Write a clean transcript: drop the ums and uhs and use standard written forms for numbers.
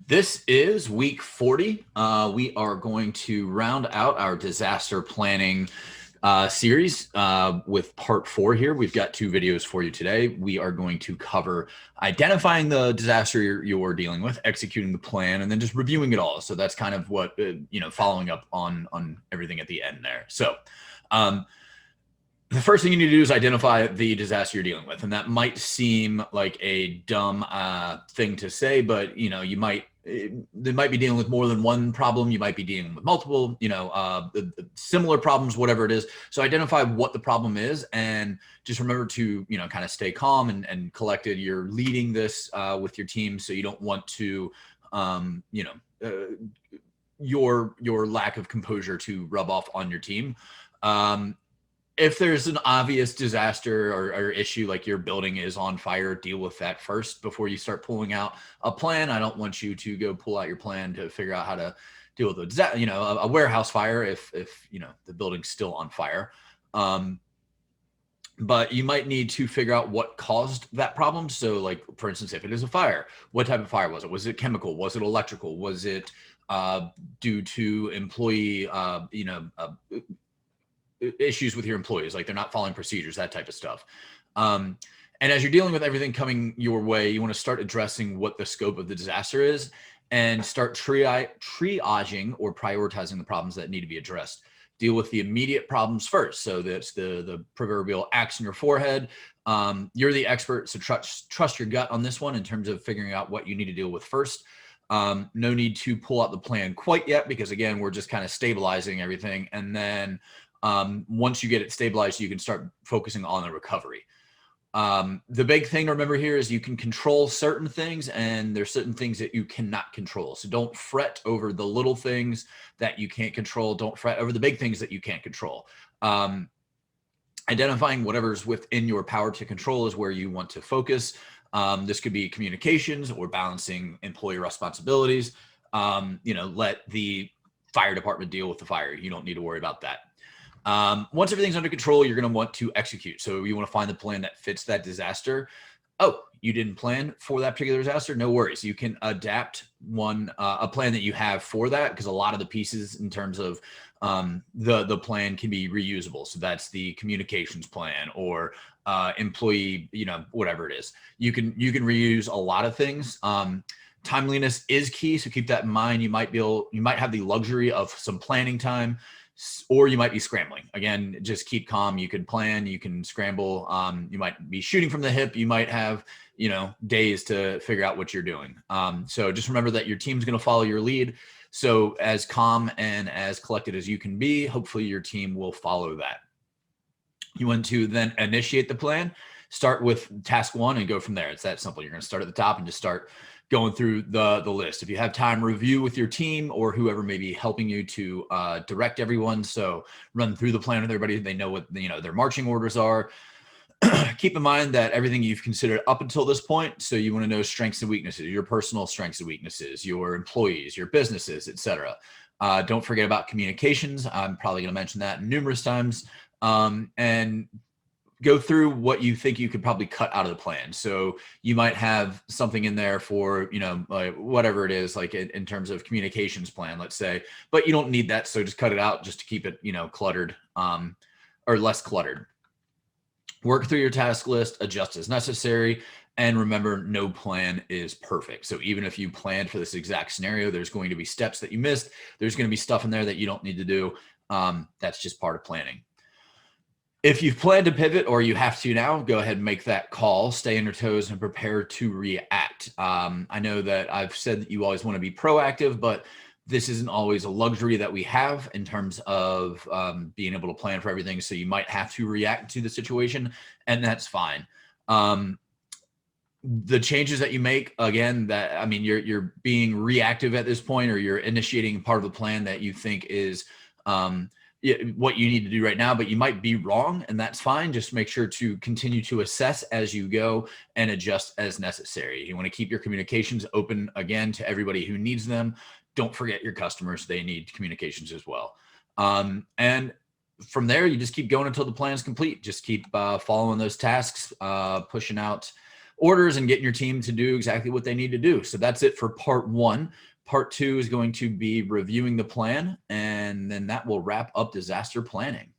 This is week 40. We are going to round out our disaster planning series with part 4 here. We've got 2 videos for you today. We are going to cover identifying the disaster you're dealing with, executing the plan, and then just reviewing it all. So that's kind of what, following up on everything at the end there. So the first thing you need to do is identify the disaster you're dealing with. And that might seem like a dumb thing to say, but they might be dealing with more than one problem. You might be dealing with multiple, similar problems, whatever it is. So identify what the problem is, and just remember to, kind of stay calm and collected. You're leading this with your team, so you don't want to, your lack of composure to rub off on your team. If there's an obvious disaster or issue, like your building is on fire, deal with that first before you start pulling out a plan. I don't want you to go pull out your plan to figure out how to deal with a warehouse fire if the building's still on fire. But you might need to figure out what caused that problem. So, like, for instance, if it is a fire, what type of fire was it? Was it chemical? Was it electrical? Was it due to employee, issues with your employees, like they're not following procedures, that type of stuff. And as you're dealing with everything coming your way, you want to start addressing what the scope of the disaster is and start triaging or prioritizing the problems that need to be addressed. Deal with the immediate problems first. So that's the proverbial axe in your forehead. You're the expert, so trust your gut on this one in terms of figuring out what you need to deal with first. No need to pull out the plan quite yet, because again, we're just kind of stabilizing everything. And then once you get it stabilized, you can start focusing on the recovery. The big thing to remember here is you can control certain things, and there's certain things that you cannot control. So don't fret over the little things that you can't control. Don't fret over the big things that you can't control. Identifying whatever's within your power to control is where you want to focus. This could be communications or balancing employee responsibilities. Let the fire department deal with the fire. You don't need to worry about that. Once everything's under control, you're going to want to execute. So you want to find the plan that fits that disaster. Oh, you didn't plan for that particular disaster? No worries. You can adapt a plan that you have for that, because a lot of the pieces in terms of the plan can be reusable. So that's the communications plan or employee, whatever it is. You can reuse a lot of things. Timeliness is key, so keep that in mind. You might have the luxury of some planning time, or you might be scrambling. Again, just keep calm. You can plan, you can scramble. You might be shooting from the hip. You might have, days to figure out what you're doing. So just remember that your team's going to follow your lead. So as calm and as collected as you can be, hopefully your team will follow that. You want to then initiate the plan, start with task 1 and go from there. It's that simple. You're going to start at the top and just start going through the list. If you have time, review with your team or whoever may be helping you to direct everyone. So run through the plan with everybody. They know what their marching orders are. Keep in mind that everything you've considered up until this point. So you want to know strengths and weaknesses, your personal strengths and weaknesses, your employees, your businesses, etc. Don't forget about communications. I'm probably going to mention that numerous times. And go through what you think you could probably cut out of the plan. So you might have something in there for, like whatever it is, like in terms of communications plan, let's say, but you don't need that. So just cut it out just to keep it, cluttered, or less cluttered. Work through your task list, adjust as necessary. And remember, no plan is perfect. So even if you planned for this exact scenario, there's going to be steps that you missed. There's going to be stuff in there that you don't need to do. That's just part of planning. If you've planned to pivot or you have to now, go ahead and make that call, stay on your toes and prepare to react. I know that I've said that you always want to be proactive, but this isn't always a luxury that we have in terms of being able to plan for everything. So you might have to react to the situation, and that's fine. The changes that you make, again, you're being reactive at this point, or you're initiating part of the plan that you think is what you need to do right now, but you might be wrong, and that's fine. Just make sure to continue to assess as you go and adjust as necessary. You want to keep your communications open, again, to everybody who needs them. Don't forget your customers. They need communications as well. And from there, you just keep going until the plan is complete. Just keep following those tasks, pushing out orders and getting your team to do exactly what they need to do. So that's it for part 1. Part 2 is going to be reviewing the plan, and then that will wrap up disaster planning.